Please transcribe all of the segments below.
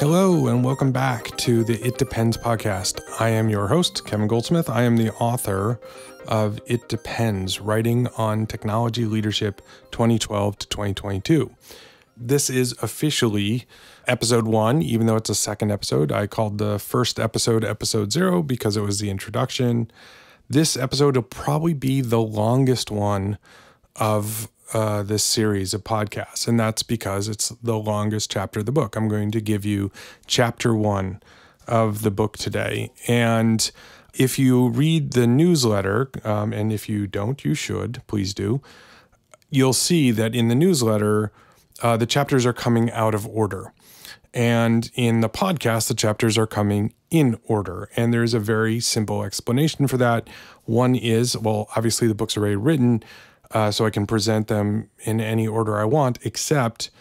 Hello, and welcome back to the It Depends podcast. I am your host, Kevin Goldsmith. I am the author of It Depends, Writing on Technology Leadership 2012 to 2022. This is officially episode 1, even though it's a second episode. I called the first episode episode 0 because it was the introduction. This episode will probably be the longest one of this series of podcasts, and that's because it's the longest chapter of the book. I'm going to give you chapter 1 of the book today. And if you read the newsletter, and if you don't, you should, please do, you'll see that in the newsletter, the chapters are coming out of order. And in the podcast, the chapters are coming in order. And there's a very simple explanation for that. One is, well, obviously the book's already written, so I can present them in any order I want, except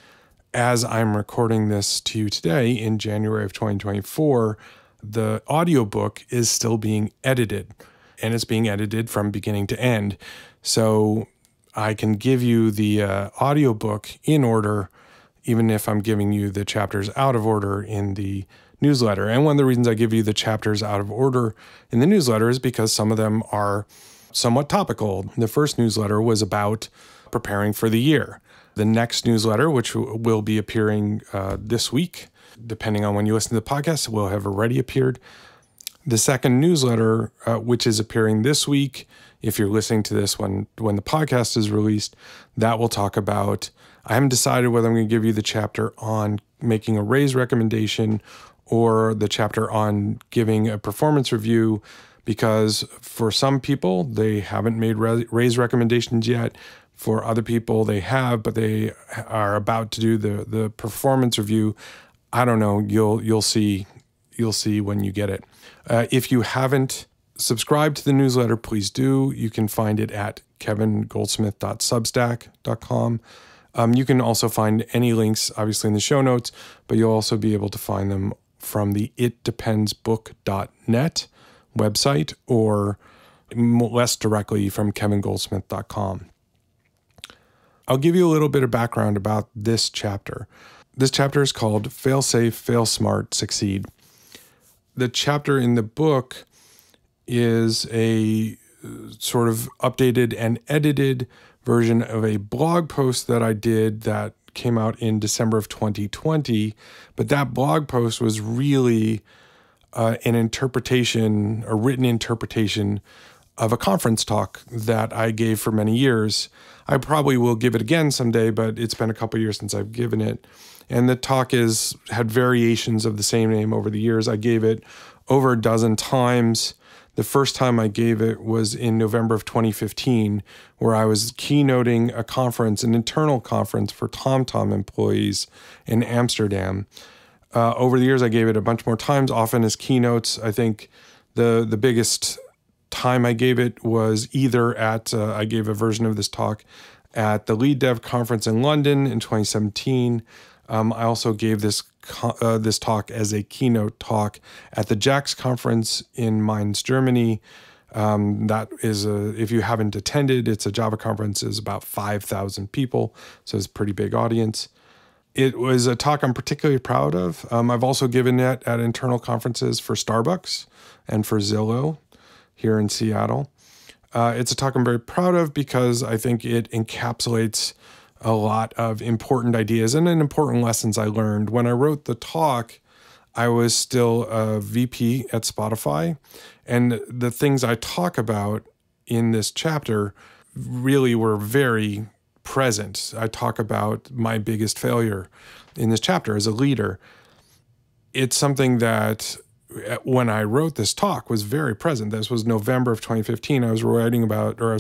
as I'm recording this to you today in January of 2024, the audiobook is still being edited, and it's being edited from beginning to end. So I can give you the audiobook in order, even if I'm giving you the chapters out of order in the newsletter. And one of the reasons I give you the chapters out of order in the newsletter is because some of them are somewhat topical. The first newsletter was about preparing for the year. The next newsletter, which will be appearing this week, depending on when you listen to the podcast, will have already appeared. The second newsletter, which is appearing this week, if you're listening to this when the podcast is released, that will talk about, I haven't decided whether I'm going to give you the chapter on making a raise recommendation or the chapter on giving a performance review, because for some people, they haven't made raise recommendations yet. For other people, they have, but they are about to do the performance review. I don't know. You'll see when you get it. If you haven't subscribed to the newsletter, please do. You can find it at kevingoldsmith.substack.com. You can also find any links, obviously, in the show notes, but you'll also be able to find them from the itdependsbook.net website or less directly from kevingoldsmith.com. I'll give you a little bit of background about this chapter. This chapter is called Fail Safe, Fail Smart, Succeed. The chapter in the book is a sort of updated and edited version of a blog post that I did that came out in December of 2020. But that blog post was really an interpretation, a written interpretation of a conference talk that I gave for many years. I probably will give it again someday, but it's been a couple years since I've given it. And the talk had variations of the same name over the years. I gave it over a dozen times. The first time I gave it was in November of 2015, where I was keynoting a conference, an internal conference for TomTom employees in Amsterdam. Over the years, I gave it a bunch more times, often as keynotes. I think the biggest time I gave it was either at, I gave a version of this talk at the Lead Dev Conference in London in 2017. I also gave this talk as a keynote talk at the JAX conference in Mainz, Germany. That is, if you haven't attended, it's a Java conference, is about 5,000 people, so it's a pretty big audience. It was a talk I'm particularly proud of. I've also given it at internal conferences for Starbucks and for Zillow here in Seattle. It's a talk I'm very proud of because I think it encapsulates a lot of important ideas and important lessons I learned. When I wrote the talk, I was still a VP at Spotify, and the things I talk about in this chapter really were very present. I talk about my biggest failure in this chapter as a leader. It's something that when I wrote this talk was very present. This was November of 2015. I was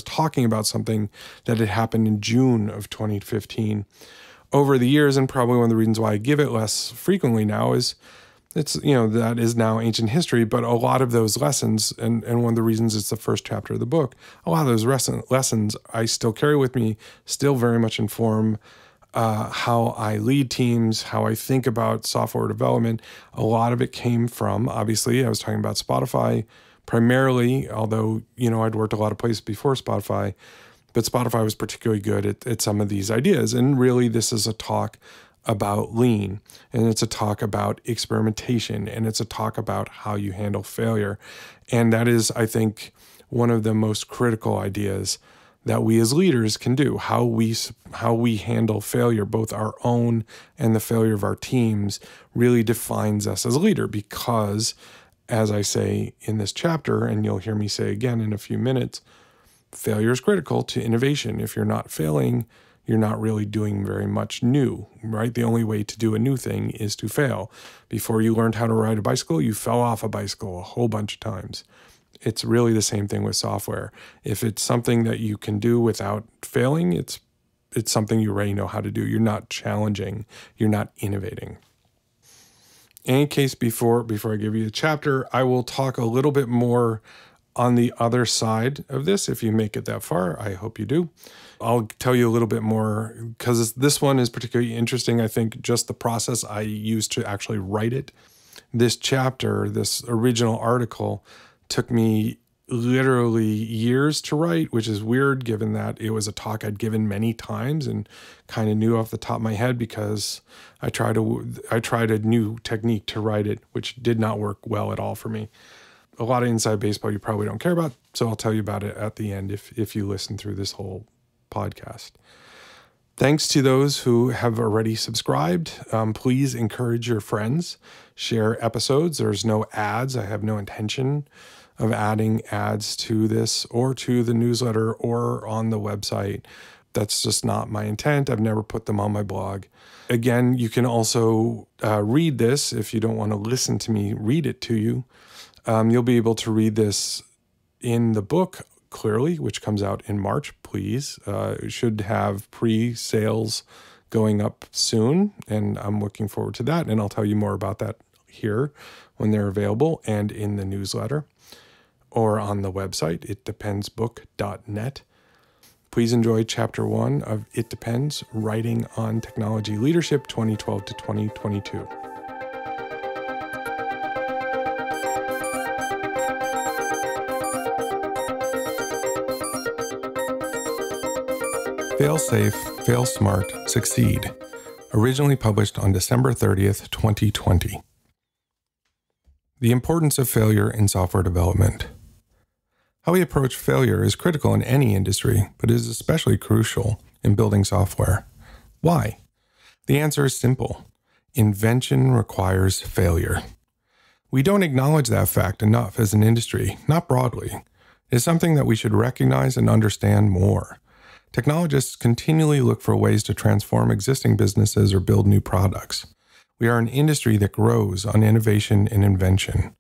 talking about something that had happened in June of 2015. Over the years, and probably one of the reasons why I give it less frequently now is that is now ancient history, but a lot of those lessons, and one of the reasons it's the first chapter of the book, a lot of those lessons I still carry with me, still very much inform how I lead teams, how I think about software development. A lot of it came from, obviously, I was talking about Spotify primarily, although, I'd worked a lot of places before Spotify, but Spotify was particularly good at some of these ideas. And really, this is a talk about lean, and it's a talk about experimentation, and it's a talk about how you handle failure. And that is, I think, one of the most critical ideas that we as leaders can do. How we handle failure, both our own and the failure of our teams, really defines us as a leader, because, as I say in this chapter, and you'll hear me say again in a few minutes, failure is critical to innovation. If you're not failing, you're not really doing very much new, right? The only way to do a new thing is to fail. Before you learned how to ride a bicycle, you fell off a bicycle a whole bunch of times. It's really the same thing with software. If it's something that you can do without failing, it's something you already know how to do. You're not challenging. You're not innovating. In any case, before I give you the chapter, I will talk a little bit more on the other side of this. If you make it that far, I hope you do. I'll tell you a little bit more, because this one is particularly interesting. I think just the process I used to actually write it. This chapter, this original article, took me literally years to write, which is weird given that it was a talk I'd given many times and kind of knew off the top of my head, because I tried a new technique to write it, which did not work well at all for me. A lot of inside baseball you probably don't care about, so I'll tell you about it at the end if you listen through this whole podcast. Thanks to those who have already subscribed. Please encourage your friends. Share episodes. There's no ads. I have no intention of adding ads to this or to the newsletter or on the website. That's just not my intent. I've never put them on my blog. Again, you can also read this if you don't want to listen to me read it to you. You'll be able to read this in the book, Clearly, which comes out in March, please. It should have pre-sales going up soon, and I'm looking forward to that. And I'll tell you more about that here when they're available, and in the newsletter or on the website, itdependsbook.net. Please enjoy Chapter 1 of It Depends, Writing on Technology Leadership 2012 to 2022. Fail Safe, Fail Smart, Succeed. Originally published on December 30th, 2020. The importance of failure in software development. How we approach failure is critical in any industry, but is especially crucial in building software. Why? The answer is simple. Invention requires failure. We don't acknowledge that fact enough as an industry, not broadly. It is something that we should recognize and understand more. Technologists continually look for ways to transform existing businesses or build new products. We are an industry that grows on innovation and invention.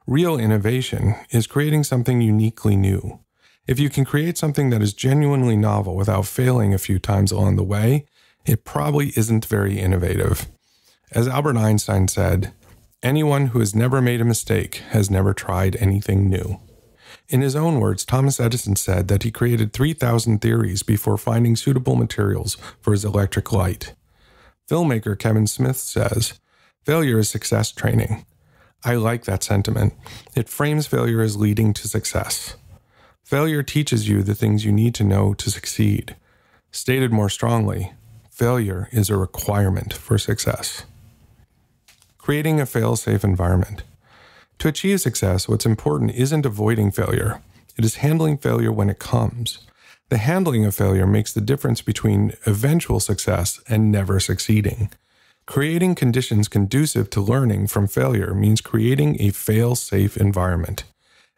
Real innovation is creating something uniquely new. If you can create something that is genuinely novel without failing a few times along the way, it probably isn't very innovative. As Albert Einstein said, anyone who has never made a mistake has never tried anything new. In his own words, Thomas Edison said that he created 3,000 theories before finding suitable materials for his electric light. Filmmaker Kevin Smith says, "Failure is success training." I like that sentiment. It frames failure as leading to success. Failure teaches you the things you need to know to succeed. Stated more strongly, failure is a requirement for success. Creating a fail-safe environment. To achieve success, what's important isn't avoiding failure. It is handling failure when it comes. The handling of failure makes the difference between eventual success and never succeeding. Creating conditions conducive to learning from failure means creating a fail-safe environment.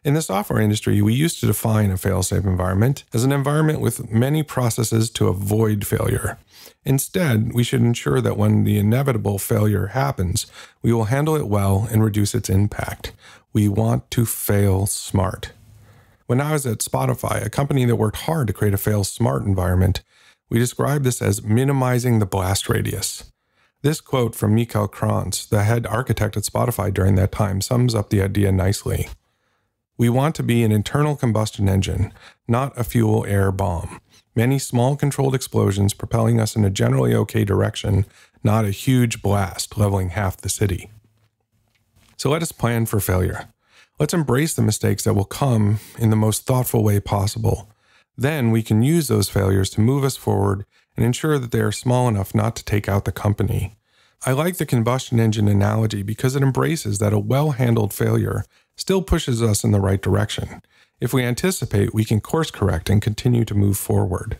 In the software industry, we used to define a fail-safe environment as an environment with many processes to avoid failure. Instead, we should ensure that when the inevitable failure happens, we will handle it well and reduce its impact. We want to fail smart. When I was at Spotify, a company that worked hard to create a fail-smart environment, we described this as minimizing the blast radius. This quote from Michael Krantz, the head architect at Spotify during that time, sums up the idea nicely. We want to be an internal combustion engine, not a fuel-air bomb. Many small controlled explosions propelling us in a generally okay direction, not a huge blast leveling half the city. So let us plan for failure. Let's embrace the mistakes that will come in the most thoughtful way possible. Then we can use those failures to move us forward and ensure that they are small enough not to take out the company. I like the combustion engine analogy because it embraces that a well-handled failure still pushes us in the right direction. If we anticipate, we can course correct and continue to move forward.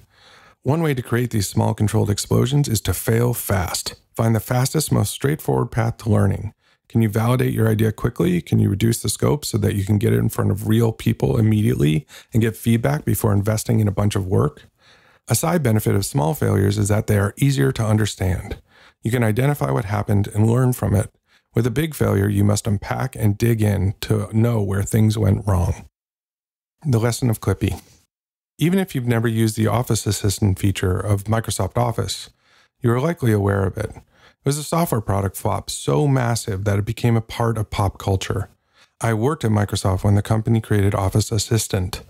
One way to create these small controlled explosions is to fail fast. Find the fastest, most straightforward path to learning. Can you validate your idea quickly? Can you reduce the scope so that you can get it in front of real people immediately and get feedback before investing in a bunch of work? A side benefit of small failures is that they are easier to understand. You can identify what happened and learn from it. With a big failure, you must unpack and dig in to know where things went wrong. The lesson of Clippy. Even if you've never used the Office Assistant feature of Microsoft Office, you are likely aware of it. It was a software product flop so massive that it became a part of pop culture. I worked at Microsoft when the company created Office Assistant.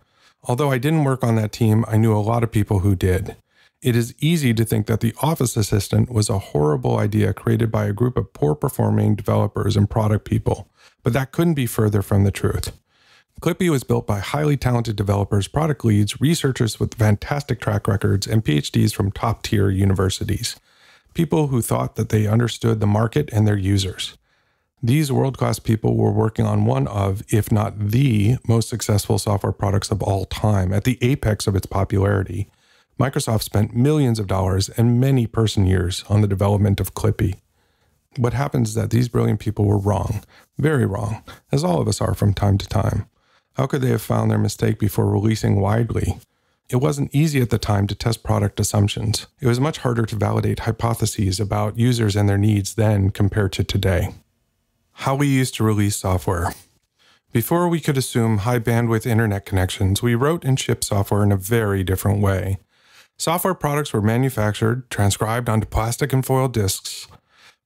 Although I didn't work on that team, I knew a lot of people who did. It is easy to think that the Office Assistant was a horrible idea created by a group of poor-performing developers and product people, but that couldn't be further from the truth. Clippy was built by highly talented developers, product leads, researchers with fantastic track records, and PhDs from top-tier universities. People who thought that they understood the market and their users. These world-class people were working on one of, if not the, most successful software products of all time, at the apex of its popularity. Microsoft spent millions of dollars and many person years on the development of Clippy. What happens is that these brilliant people were wrong, very wrong, as all of us are from time to time. How could they have found their mistake before releasing widely? It wasn't easy at the time to test product assumptions. It was much harder to validate hypotheses about users and their needs then compared to today. How we used to release software. Before we could assume high bandwidth internet connections, we wrote and shipped software in a very different way. Software products were manufactured, transcribed onto plastic and foil disks.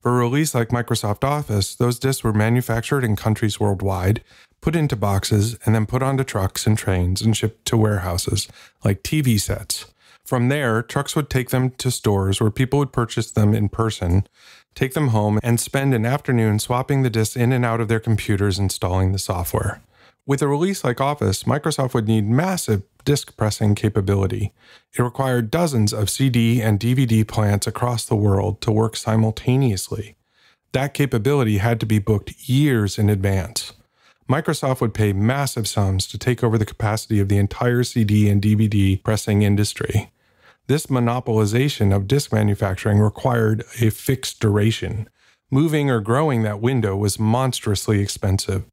For a release like Microsoft Office, those disks were manufactured in countries worldwide, put into boxes, and then put onto trucks and trains and shipped to warehouses, like TV sets. From there, trucks would take them to stores where people would purchase them in person, take them home, and spend an afternoon swapping the disks in and out of their computers installing the software. With a release like Office, Microsoft would need massive disk pressing capability. It required dozens of CD and DVD plants across the world to work simultaneously. That capability had to be booked years in advance. Microsoft would pay massive sums to take over the capacity of the entire CD and DVD pressing industry. This monopolization of disk manufacturing required a fixed duration. Moving or growing that window was monstrously expensive.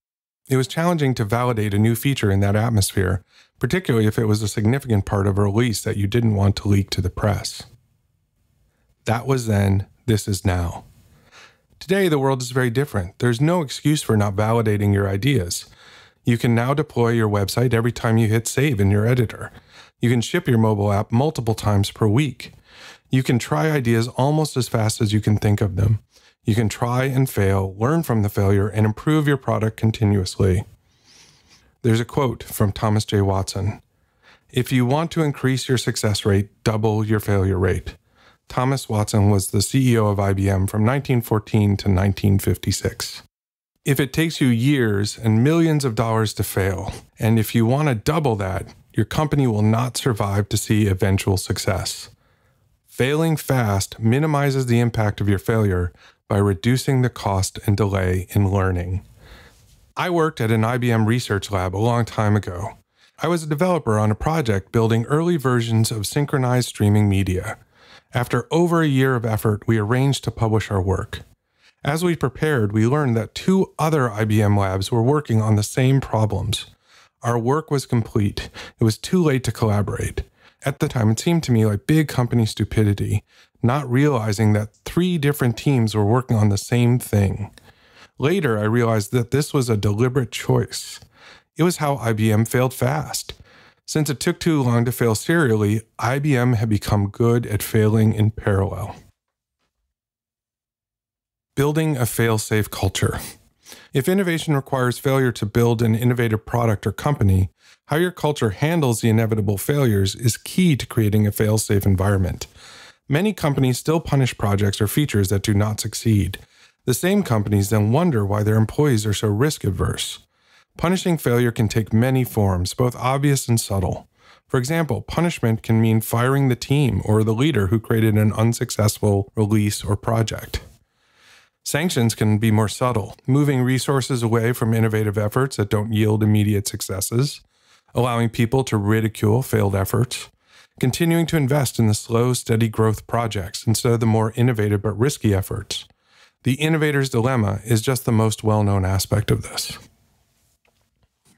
It was challenging to validate a new feature in that atmosphere, particularly if it was a significant part of a release that you didn't want to leak to the press. That was then, this is now. Today, the world is very different. There's no excuse for not validating your ideas. You can now deploy your website every time you hit save in your editor. You can ship your mobile app multiple times per week. You can try ideas almost as fast as you can think of them. You can try and fail, learn from the failure, and improve your product continuously. There's a quote from Thomas J. Watson. If you want to increase your success rate, double your failure rate. Thomas Watson was the CEO of IBM from 1914 to 1956. If it takes you years and millions of dollars to fail, and if you want to double that, your company will not survive to see eventual success. Failing fast minimizes the impact of your failure by reducing the cost and delay in learning. I worked at an IBM research lab a long time ago. I was a developer on a project building early versions of synchronized streaming media. After over a year of effort, we arranged to publish our work. As we prepared, we learned that 2 other IBM labs were working on the same problems. Our work was complete. It was too late to collaborate. At the time, it seemed to me like big company stupidity, not realizing that 3 different teams were working on the same thing. Later, I realized that this was a deliberate choice. It was how IBM failed fast. Since it took too long to fail serially, IBM had become good at failing in parallel. Building a fail-safe culture. If innovation requires failure to build an innovative product or company, how your culture handles the inevitable failures is key to creating a fail-safe environment. Many companies still punish projects or features that do not succeed. The same companies then wonder why their employees are so risk-averse. Punishing failure can take many forms, both obvious and subtle. For example, punishment can mean firing the team or the leader who created an unsuccessful release or project. Sanctions can be more subtle, moving resources away from innovative efforts that don't yield immediate successes, allowing people to ridicule failed efforts, continuing to invest in the slow, steady growth projects instead of the more innovative but risky efforts. The innovator's dilemma is just the most well-known aspect of this.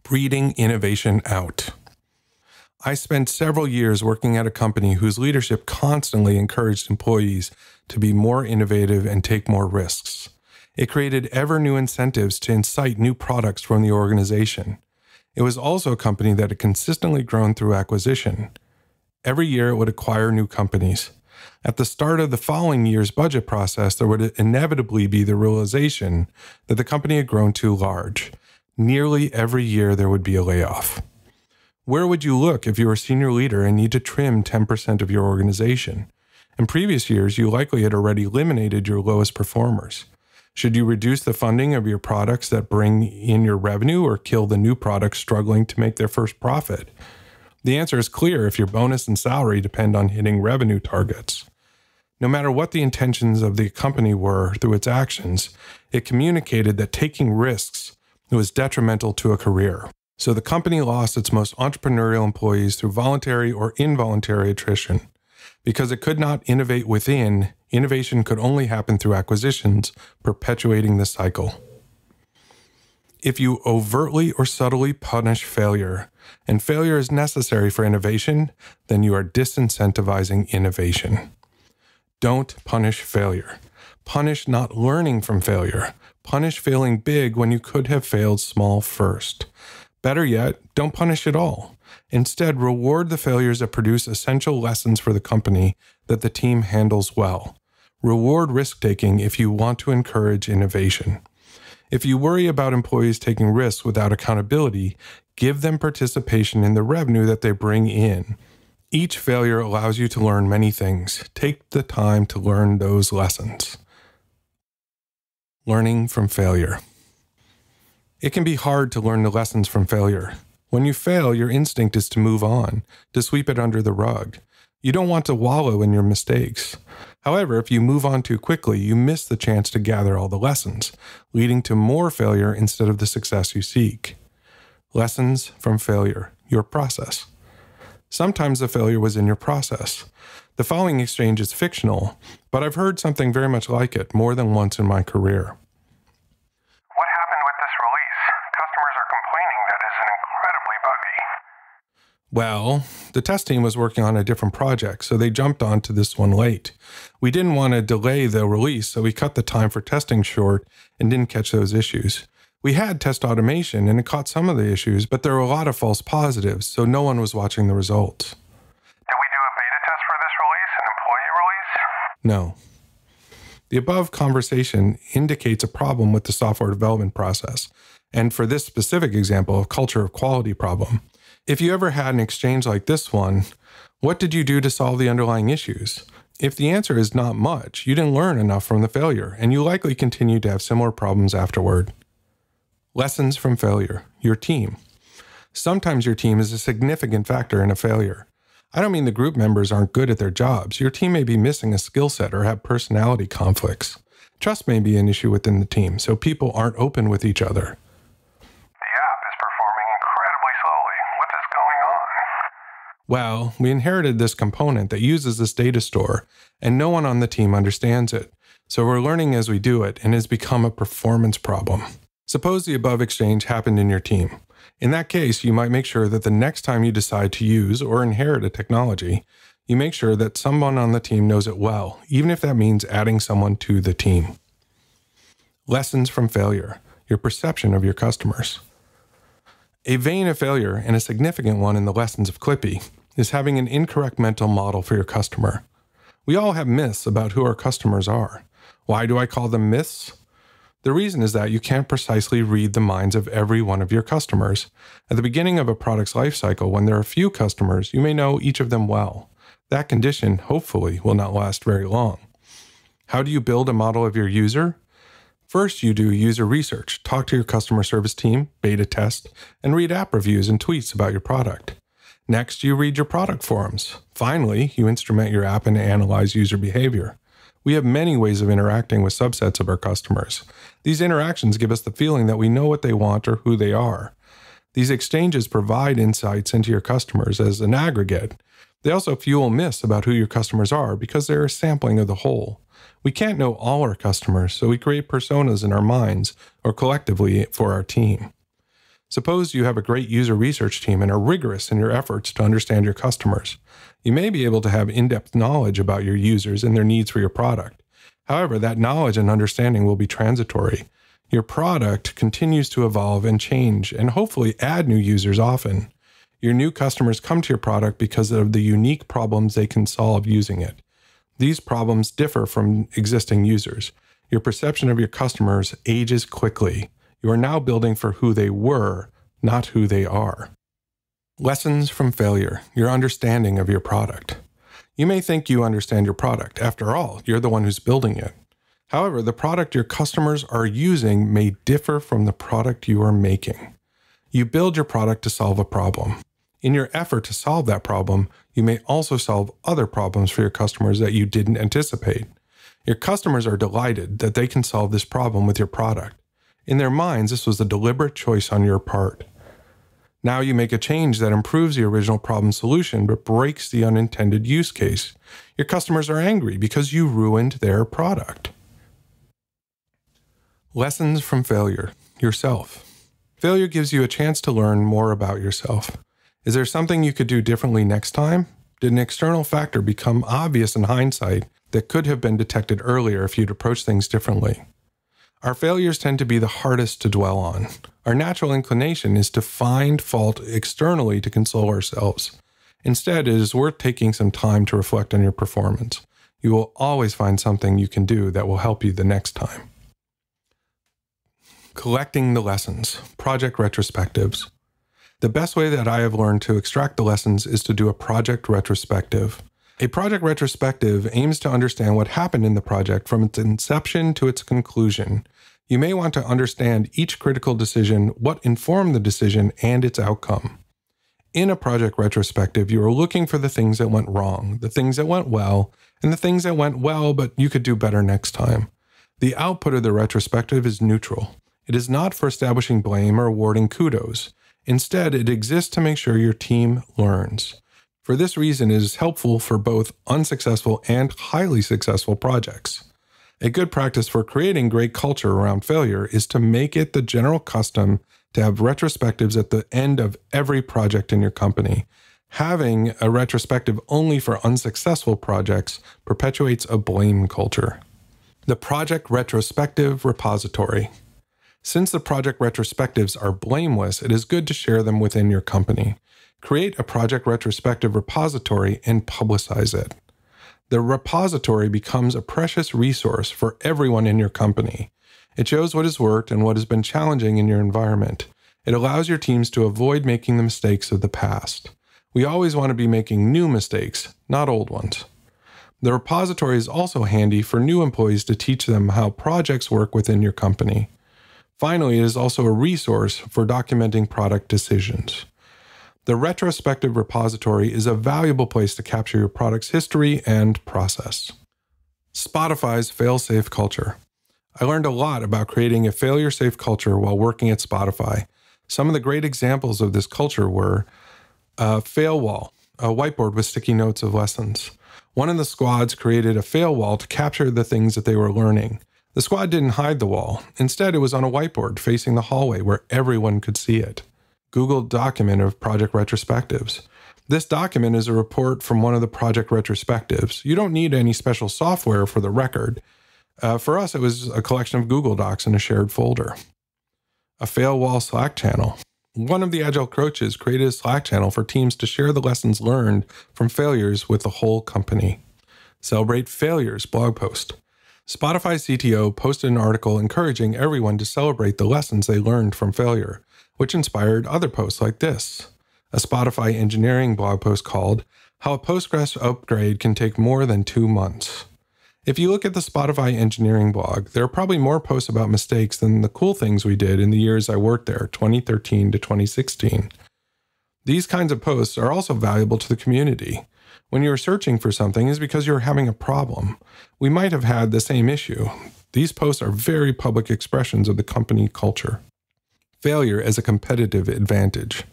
Breeding innovation out. I spent several years working at a company whose leadership constantly encouraged employees to be more innovative and take more risks. It created ever new incentives to incite new products from the organization. It was also a company that had consistently grown through acquisition. Every year it would acquire new companies. At the start of the following year's budget process, there would inevitably be the realization that the company had grown too large. Nearly every year there would be a layoff. Where would you look if you were a senior leader and need to trim 10% of your organization? In previous years, you likely had already eliminated your lowest performers. Should you reduce the funding of your products that bring in your revenue or kill the new products struggling to make their first profit? The answer is clear if your bonus and salary depend on hitting revenue targets. No matter what the intentions of the company were through its actions, it communicated that taking risks was detrimental to a career. So the company lost its most entrepreneurial employees through voluntary or involuntary attrition. Because it could not innovate within, innovation could only happen through acquisitions, perpetuating the cycle. If you overtly or subtly punish failure, and failure is necessary for innovation, then you are disincentivizing innovation. Don't punish failure. Punish not learning from failure. Punish failing big when you could have failed small first. Better yet, don't punish at all. Instead, reward the failures that produce essential lessons for the company that the team handles well. Reward risk-taking if you want to encourage innovation. If you worry about employees taking risks without accountability, give them participation in the revenue that they bring in. Each failure allows you to learn many things. Take the time to learn those lessons. Learning from failure. It can be hard to learn the lessons from failure. When you fail, your instinct is to move on, to sweep it under the rug. You don't want to wallow in your mistakes. However, if you move on too quickly, you miss the chance to gather all the lessons, leading to more failure instead of the success you seek. Lessons from failure, your process. Sometimes the failure was in your process. The following exchange is fictional, but I've heard something very much like it more than once in my career. What happened with this release? Customers are complaining that it's incredibly buggy. Well, the test team was working on a different project, so they jumped onto this one late. We didn't want to delay the release, so we cut the time for testing short and didn't catch those issues. We had test automation, and it caught some of the issues, but there were a lot of false positives, so no one was watching the results. Did we do a beta test for this release, an employee release? No. The above conversation indicates a problem with the software development process, and for this specific example, a culture of quality problem. If you ever had an exchange like this one, what did you do to solve the underlying issues? If the answer is not much, you didn't learn enough from the failure, and you likely continue to have similar problems afterward. Lessons from failure. Your team. Sometimes your team is a significant factor in a failure. I don't mean the group members aren't good at their jobs. Your team may be missing a skill set or have personality conflicts. Trust may be an issue within the team, so people aren't open with each other. The app is performing incredibly slowly. What is going on? Well, we inherited this component that uses this data store, and no one on the team understands it. So we're learning as we do it, and it's become a performance problem. Suppose the above exchange happened in your team. In that case, you might make sure that the next time you decide to use or inherit a technology, you make sure that someone on the team knows it well, even if that means adding someone to the team. Lessons from failure. Your perception of your customers. A vein of failure, and a significant one in the lessons of Clippy, is having an incorrect mental model for your customer. We all have myths about who our customers are. Why do I call them myths? The reason is that you can't precisely read the minds of every one of your customers. At the beginning of a product's life cycle, when there are few customers, you may know each of them well. That condition, hopefully, will not last very long. How do you build a model of your user? First, you do user research, talk to your customer service team, beta test, and read app reviews and tweets about your product. Next, you read your product forums. Finally, you instrument your app and analyze user behavior. We have many ways of interacting with subsets of our customers. These interactions give us the feeling that we know what they want or who they are. These exchanges provide insights into your customers as an aggregate. They also fuel myths about who your customers are because they're a sampling of the whole. We can't know all our customers, so we create personas in our minds or collectively for our team. Suppose you have a great user research team and are rigorous in your efforts to understand your customers. You may be able to have in-depth knowledge about your users and their needs for your product. However, that knowledge and understanding will be transitory. Your product continues to evolve and change and hopefully add new users often. Your new customers come to your product because of the unique problems they can solve using it. These problems differ from existing users. Your perception of your customers ages quickly. You are now building for who they were, not who they are. Lessons from failure, your understanding of your product. You may think you understand your product. After all, you're the one who's building it. However, the product your customers are using may differ from the product you are making. You build your product to solve a problem. In your effort to solve that problem, you may also solve other problems for your customers that you didn't anticipate. Your customers are delighted that they can solve this problem with your product. In their minds, this was a deliberate choice on your part. Now you make a change that improves the original problem solution but breaks the unintended use case. Your customers are angry because you ruined their product. Lessons from failure, yourself. Failure gives you a chance to learn more about yourself. Is there something you could do differently next time? Did an external factor become obvious in hindsight that could have been detected earlier if you'd approached things differently? Our failures tend to be the hardest to dwell on. Our natural inclination is to find fault externally to console ourselves. Instead, it is worth taking some time to reflect on your performance. You will always find something you can do that will help you the next time. Collecting the lessons, project retrospectives. The best way that I have learned to extract the lessons is to do a project retrospective. A project retrospective aims to understand what happened in the project from its inception to its conclusion. You may want to understand each critical decision, what informed the decision, and its outcome. In a project retrospective, you are looking for the things that went wrong, the things that went well, and the things that went well but you could do better next time. The output of the retrospective is neutral. It is not for establishing blame or awarding kudos. Instead, it exists to make sure your team learns. For this reason, it is helpful for both unsuccessful and highly successful projects. A good practice for creating great culture around failure is to make it the general custom to have retrospectives at the end of every project in your company. Having a retrospective only for unsuccessful projects perpetuates a blame culture. The Project Retrospective Repository. Since the project retrospectives are blameless, it is good to share them within your company. Create a project retrospective repository and publicize it. The repository becomes a precious resource for everyone in your company. It shows what has worked and what has been challenging in your environment. It allows your teams to avoid making the mistakes of the past. We always want to be making new mistakes, not old ones. The repository is also handy for new employees to teach them how projects work within your company. Finally, it is also a resource for documenting product decisions. The retrospective repository is a valuable place to capture your product's history and process. Spotify's fail-safe culture. I learned a lot about creating a failure-safe culture while working at Spotify. Some of the great examples of this culture were a fail wall, a whiteboard with sticky notes of lessons. One of the squads created a fail wall to capture the things that they were learning. The squad didn't hide the wall. Instead, it was on a whiteboard facing the hallway where everyone could see it. Google document of project retrospectives. This document is a report from one of the project retrospectives. You don't need any special software for the record. For us, it was a collection of Google Docs in a shared folder. A fail wall Slack channel. One of the Agile coaches created a Slack channel for teams to share the lessons learned from failures with the whole company. Celebrate failures blog post. Spotify CTO posted an article encouraging everyone to celebrate the lessons they learned from failure, which inspired other posts like this. A Spotify engineering blog post called How a Postgres Upgrade Can Take More Than 2 Months. If you look at the Spotify engineering blog, there are probably more posts about mistakes than the cool things we did in the years I worked there, 2013 to 2016. These kinds of posts are also valuable to the community. When you're searching for something, it's because you're having a problem. We might have had the same issue. These posts are very public expressions of the company culture. Failure as a competitive advantage.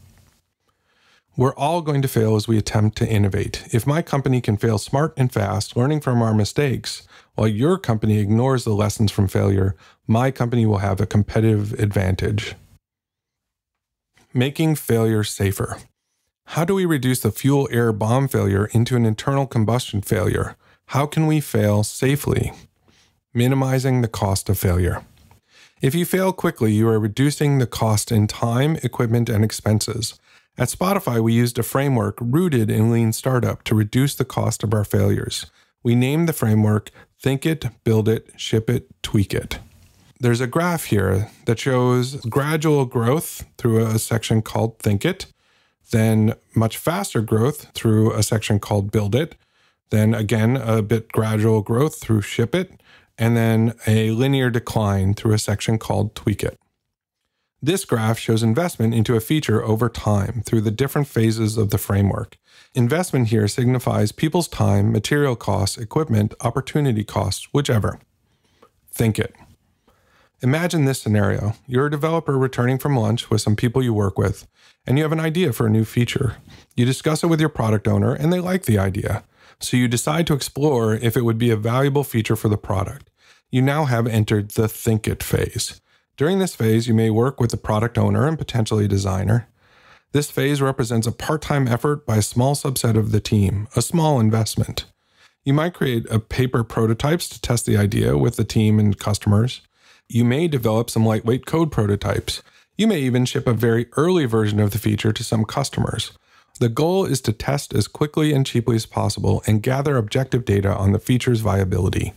We're all going to fail as we attempt to innovate. If my company can fail smart and fast, learning from our mistakes, while your company ignores the lessons from failure, my company will have a competitive advantage. Making failure safer. How do we reduce the fuel air bomb failure into an internal combustion failure? How can we fail safely? Minimizing the cost of failure. If you fail quickly, you are reducing the cost in time, equipment, and expenses. At Spotify, we used a framework rooted in Lean Startup to reduce the cost of our failures. We named the framework Think It, Build It, Ship It, Tweak It. There's a graph here that shows gradual growth through a section called Think It, then much faster growth through a section called Build It, then again a bit gradual growth through Ship It, and then a linear decline through a section called Tweak It. This graph shows investment into a feature over time through the different phases of the framework. Investment here signifies people's time, material costs, equipment, opportunity costs, whichever. Think It. Imagine this scenario. You're a developer returning from lunch with some people you work with, and you have an idea for a new feature. You discuss it with your product owner, and they like the idea. So you decide to explore if it would be a valuable feature for the product. You now have entered the Think It phase. During this phase, you may work with the product owner and potentially a designer. This phase represents a part-time effort by a small subset of the team, a small investment. You might create a paper prototypes to test the idea with the team and customers. You may develop some lightweight code prototypes. You may even ship a very early version of the feature to some customers. The goal is to test as quickly and cheaply as possible and gather objective data on the feature's viability.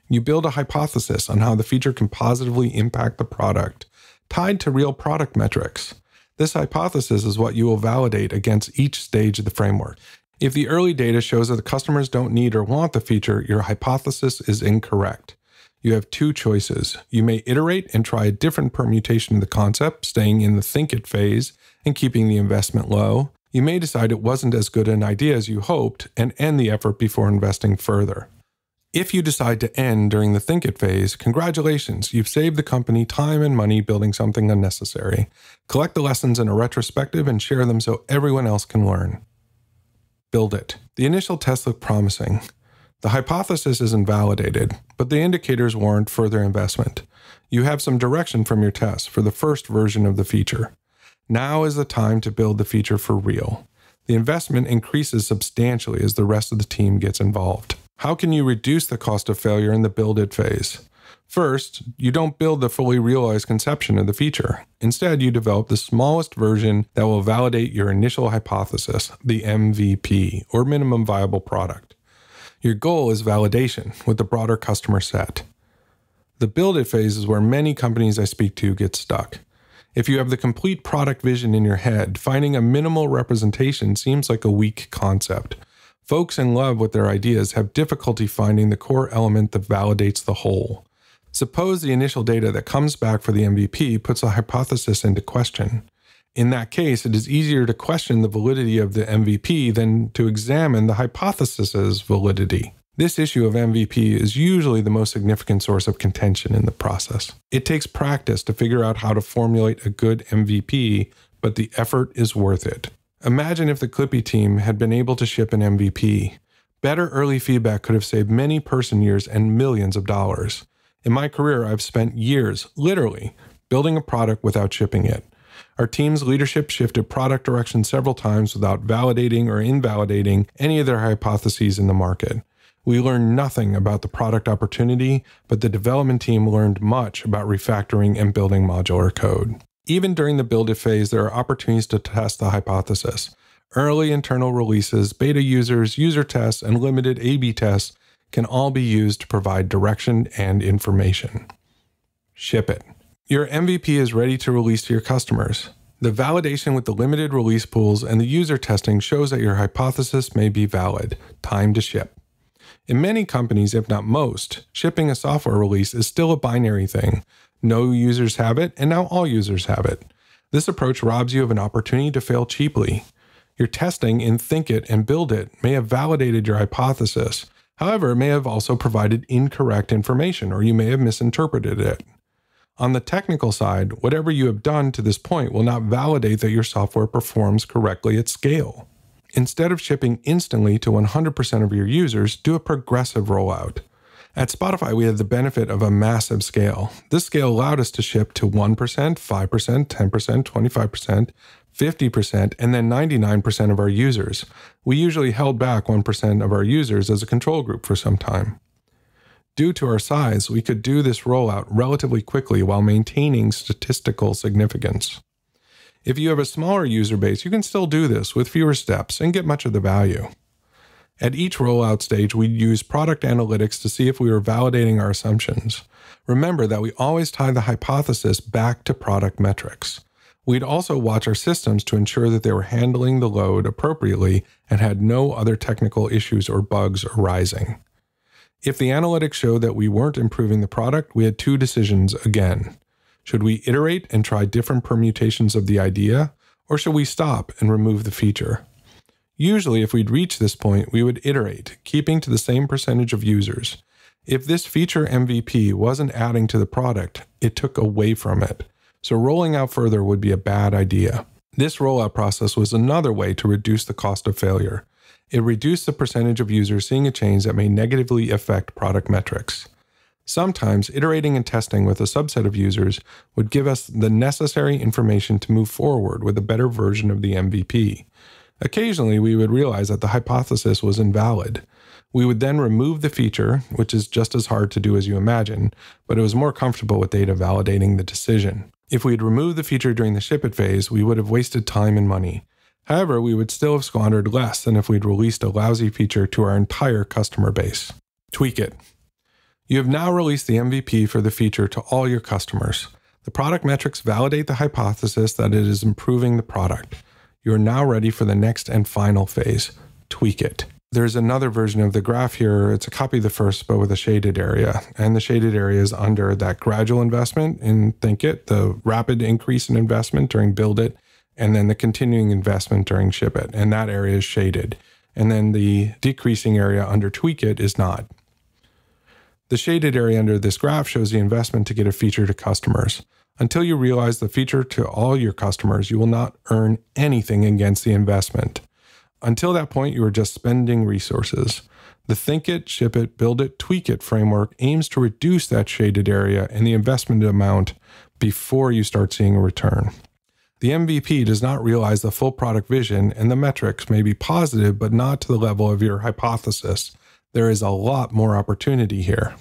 You build a hypothesis on how the feature can positively impact the product, tied to real product metrics. This hypothesis is what you will validate against each stage of the framework. If the early data shows that the customers don't need or want the feature, your hypothesis is incorrect. You have two choices. You may iterate and try a different permutation of the concept, staying in the Think It phase and keeping the investment low. You may decide it wasn't as good an idea as you hoped and end the effort before investing further. If you decide to end during the Think It phase, congratulations, you've saved the company time and money building something unnecessary. Collect the lessons in a retrospective and share them so everyone else can learn. Build It. The initial tests look promising. The hypothesis isn't validated, but the indicators warrant further investment. You have some direction from your tests for the first version of the feature. Now is the time to build the feature for real. The investment increases substantially as the rest of the team gets involved. How can you reduce the cost of failure in the Build It phase? First, you don't build the fully realized conception of the feature. Instead, you develop the smallest version that will validate your initial hypothesis, the MVP, or minimum viable product. Your goal is validation with the broader customer set. The Build It phase is where many companies I speak to get stuck. If you have the complete product vision in your head, finding a minimal representation seems like a weak concept. Folks in love with their ideas have difficulty finding the core element that validates the whole. Suppose the initial data that comes back for the MVP puts a hypothesis into question. In that case, it is easier to question the validity of the MVP than to examine the hypothesis's validity. This issue of MVP is usually the most significant source of contention in the process. It takes practice to figure out how to formulate a good MVP, but the effort is worth it. Imagine if the Clippy team had been able to ship an MVP. Better early feedback could have saved many person years and millions of dollars. In my career, I've spent years, literally, building a product without shipping it. Our team's leadership shifted product direction several times without validating or invalidating any of their hypotheses in the market. We learned nothing about the product opportunity, but the development team learned much about refactoring and building modular code. Even during the Build It phase, there are opportunities to test the hypothesis. Early internal releases, beta users, user tests, and limited A/B tests can all be used to provide direction and information. Ship it. Your MVP is ready to release to your customers. The validation with the limited release pools and the user testing shows that your hypothesis may be valid. Time to ship. In many companies, if not most, shipping a software release is still a binary thing. No users have it, and now all users have it. This approach robs you of an opportunity to fail cheaply. Your testing in Think It and Build It may have validated your hypothesis. However, it may have also provided incorrect information, or you may have misinterpreted it. On the technical side, whatever you have done to this point will not validate that your software performs correctly at scale. Instead of shipping instantly to 100% of your users, do a progressive rollout. At Spotify, we had the benefit of a massive scale. This scale allowed us to ship to 1%, 5%, 10%, 25%, 50%, and then 99% of our users. We usually held back 1% of our users as a control group for some time. Due to our size, we could do this rollout relatively quickly while maintaining statistical significance. If you have a smaller user base, you can still do this with fewer steps and get much of the value. At each rollout stage, we use product analytics to see if we were validating our assumptions. Remember that we always tie the hypothesis back to product metrics. We'd also watch our systems to ensure that they were handling the load appropriately and had no other technical issues or bugs arising. If the analytics showed that we weren't improving the product, we had two decisions again. Should we iterate and try different permutations of the idea, or should we stop and remove the feature? Usually, if we'd reach this point, we would iterate, keeping to the same percentage of users. If this feature MVP wasn't adding to the product, it took away from it. So rolling out further would be a bad idea. This rollout process was another way to reduce the cost of failure. It reduced the percentage of users seeing a change that may negatively affect product metrics. Sometimes, iterating and testing with a subset of users would give us the necessary information to move forward with a better version of the MVP. Occasionally, we would realize that the hypothesis was invalid. We would then remove the feature, which is just as hard to do as you imagine, but it was more comfortable with data validating the decision. If we had removed the feature during the ship it phase, we would have wasted time and money. However, we would still have squandered less than if we'd released a lousy feature to our entire customer base. Tweak it. You have now released the MVP for the feature to all your customers. The product metrics validate the hypothesis that it is improving the product. You are now ready for the next and final phase. Tweak it. There's another version of the graph here. It's a copy of the first, but with a shaded area. And the shaded area is under that gradual investment in Think It, the rapid increase in investment during Build It, and then the continuing investment during Ship It. And that area is shaded. And then the decreasing area under Tweak It is not. The shaded area under this graph shows the investment to get a feature to customers. Until you realize the feature to all your customers, you will not earn anything against the investment. Until that point, you are just spending resources. The Think It, Ship It, Build It, Tweak It framework aims to reduce that shaded area and the investment amount before you start seeing a return. The MVP does not realize the full product vision, and the metrics may be positive but not to the level of your hypothesis. There is a lot more opportunity here.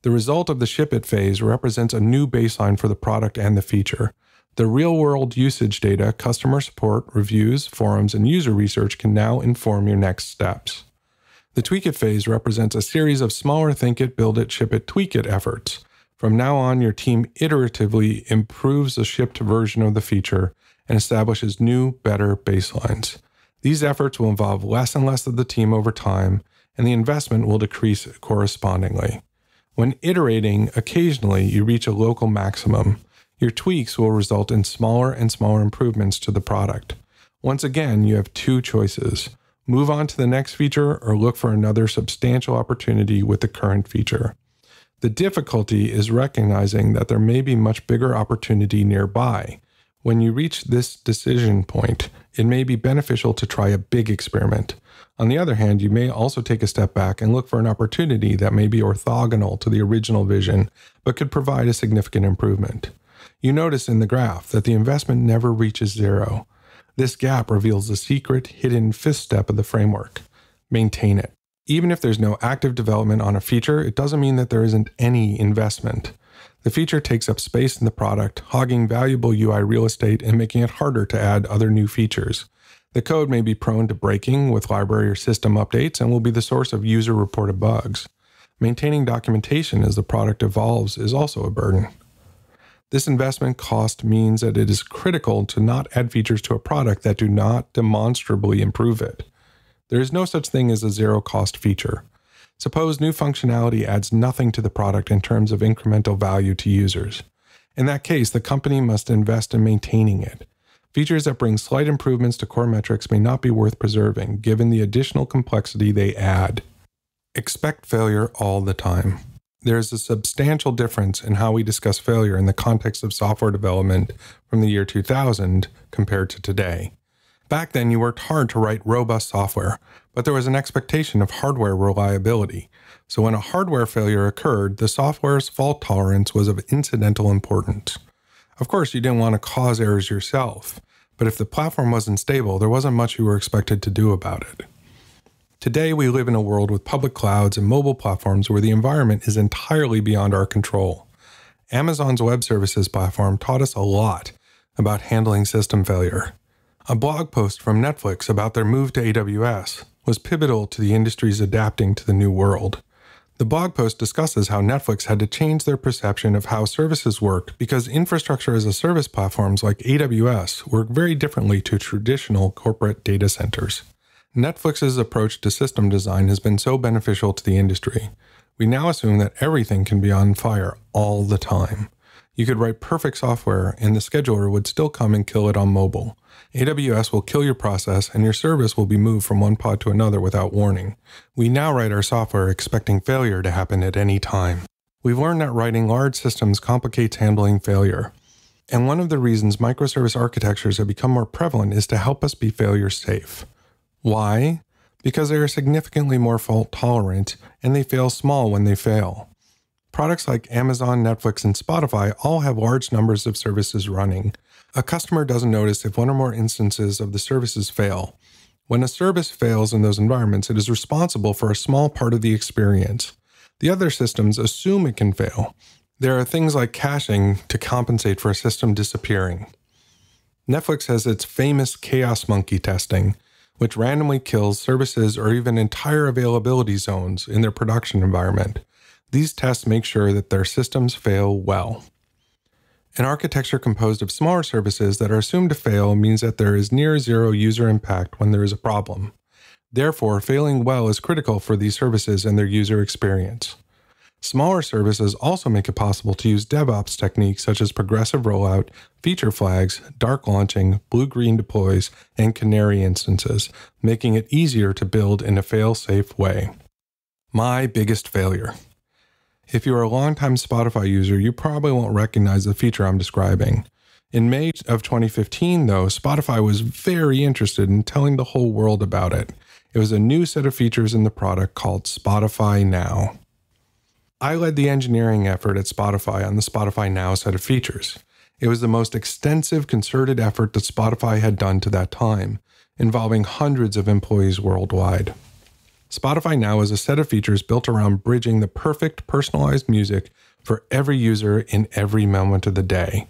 The result of the Ship It phase represents a new baseline for the product and the feature. The real-world usage data, customer support, reviews, forums, and user research can now inform your next steps. The Tweak It phase represents a series of smaller Think It, Build It, Ship It, Tweak It efforts. From now on, your team iteratively improves the shipped version of the feature and establishes new, better baselines. These efforts will involve less and less of the team over time, and the investment will decrease correspondingly. When iterating, occasionally you reach a local maximum. Your tweaks will result in smaller and smaller improvements to the product. Once again, you have two choices. Move on to the next feature or look for another substantial opportunity with the current feature. The difficulty is recognizing that there may be much bigger opportunity nearby. When you reach this decision point, it may be beneficial to try a big experiment. On the other hand, you may also take a step back and look for an opportunity that may be orthogonal to the original vision, but could provide a significant improvement. You notice in the graph that the investment never reaches zero. This gap reveals the secret, hidden fifth step of the framework. Maintain it. Even if there's no active development on a feature, it doesn't mean that there isn't any investment. The feature takes up space in the product, hogging valuable UI real estate and making it harder to add other new features. The code may be prone to breaking with library or system updates and will be the source of user-reported bugs. Maintaining documentation as the product evolves is also a burden. This investment cost means that it is critical to not add features to a product that do not demonstrably improve it. There is no such thing as a zero-cost feature. Suppose new functionality adds nothing to the product in terms of incremental value to users. In that case, the company must invest in maintaining it. Features that bring slight improvements to core metrics may not be worth preserving, given the additional complexity they add. Expect failure all the time. There is a substantial difference in how we discuss failure in the context of software development from the year 2000 compared to today. Back then, you worked hard to write robust software, but there was an expectation of hardware reliability. So when a hardware failure occurred, the software's fault tolerance was of incidental importance. Of course, you didn't want to cause errors yourself, but if the platform wasn't stable, there wasn't much you were expected to do about it. Today, we live in a world with public clouds and mobile platforms where the environment is entirely beyond our control. Amazon's web services platform taught us a lot about handling system failure. A blog post from Netflix about their move to AWS was pivotal to the industry's adapting to the new world. The blog post discusses how Netflix had to change their perception of how services worked because infrastructure as a service platforms like AWS work very differently to traditional corporate data centers. Netflix's approach to system design has been so beneficial to the industry. We now assume that everything can be on fire all the time. You could write perfect software and the scheduler would still come and kill it on mobile. AWS will kill your process and your service will be moved from one pod to another without warning. We now write our software expecting failure to happen at any time. We've learned that writing large systems complicates handling failure. And one of the reasons microservice architectures have become more prevalent is to help us be failure safe. Why? Because they are significantly more fault tolerant and they fail small when they fail. Products like Amazon, Netflix, and Spotify all have large numbers of services running. A customer doesn't notice if one or more instances of the services fail. When a service fails in those environments, it is responsible for a small part of the experience. The other systems assume it can fail. There are things like caching to compensate for a system disappearing. Netflix has its famous chaos monkey testing, which randomly kills services or even entire availability zones in their production environment. These tests make sure that their systems fail well. An architecture composed of smaller services that are assumed to fail means that there is near zero user impact when there is a problem. Therefore, failing well is critical for these services and their user experience. Smaller services also make it possible to use DevOps techniques such as progressive rollout, feature flags, dark launching, blue-green deploys, and canary instances, making it easier to build in a fail-safe way. My biggest failure. If you are a longtime Spotify user, you probably won't recognize the feature I'm describing. In May of 2015, though, Spotify was very interested in telling the whole world about it. It was a new set of features in the product called Spotify Now. I led the engineering effort at Spotify on the Spotify Now set of features. It was the most extensive concerted effort that Spotify had done to that time, involving hundreds of employees worldwide. Spotify Now is a set of features built around bridging the perfect personalized music for every user in every moment of the day.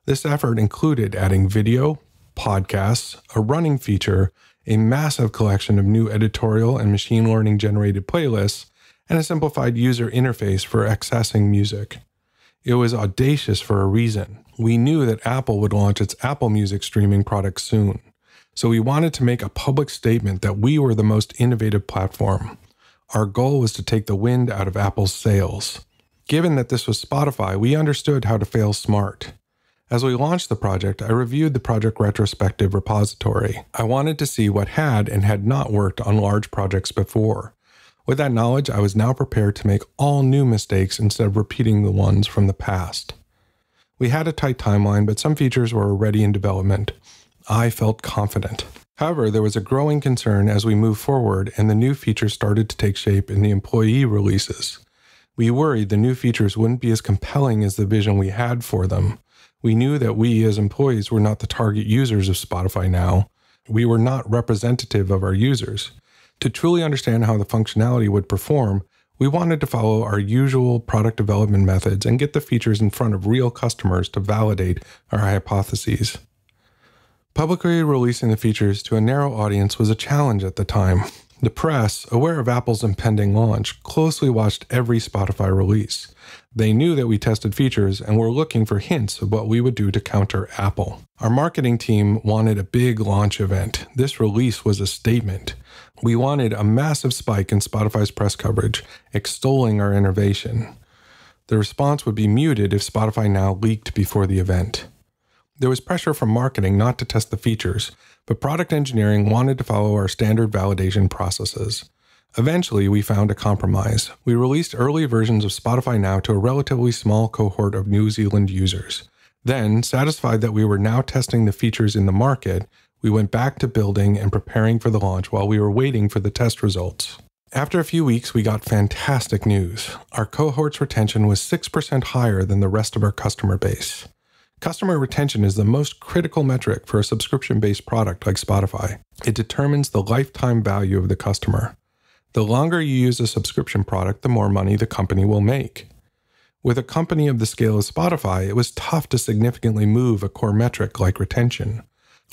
This effort included adding video, podcasts, a running feature, a massive collection of new editorial and machine learning generated playlists, and a simplified user interface for accessing music. It was audacious for a reason. We knew that Apple would launch its Apple Music streaming product soon. So we wanted to make a public statement that we were the most innovative platform. Our goal was to take the wind out of Apple's sails. Given that this was Spotify, we understood how to fail smart. As we launched the project, I reviewed the project retrospective repository. I wanted to see what had and had not worked on large projects before. With that knowledge, I was now prepared to make all new mistakes instead of repeating the ones from the past. We had a tight timeline, but some features were already in development. I felt confident. However, there was a growing concern as we moved forward and the new features started to take shape in the employee releases. We worried the new features wouldn't be as compelling as the vision we had for them. We knew that we as employees were not the target users of Spotify Now. We were not representative of our users. To truly understand how the functionality would perform, we wanted to follow our usual product development methods and get the features in front of real customers to validate our hypotheses. Publicly releasing the features to a narrow audience was a challenge at the time. The press, aware of Apple's impending launch, closely watched every Spotify release. They knew that we tested features and were looking for hints of what we would do to counter Apple. Our marketing team wanted a big launch event. This release was a statement. We wanted a massive spike in Spotify's press coverage, extolling our innovation. The response would be muted if Spotify Now leaked before the event. There was pressure from marketing not to test the features, but product engineering wanted to follow our standard validation processes. Eventually, we found a compromise. We released early versions of Spotify Now to a relatively small cohort of New Zealand users. Then, satisfied that we were now testing the features in the market, we went back to building and preparing for the launch while we were waiting for the test results. After a few weeks, we got fantastic news. Our cohort's retention was 6% higher than the rest of our customer base. Customer retention is the most critical metric for a subscription-based product like Spotify. It determines the lifetime value of the customer. The longer you use a subscription product, the more money the company will make. With a company of the scale of Spotify, it was tough to significantly move a core metric like retention.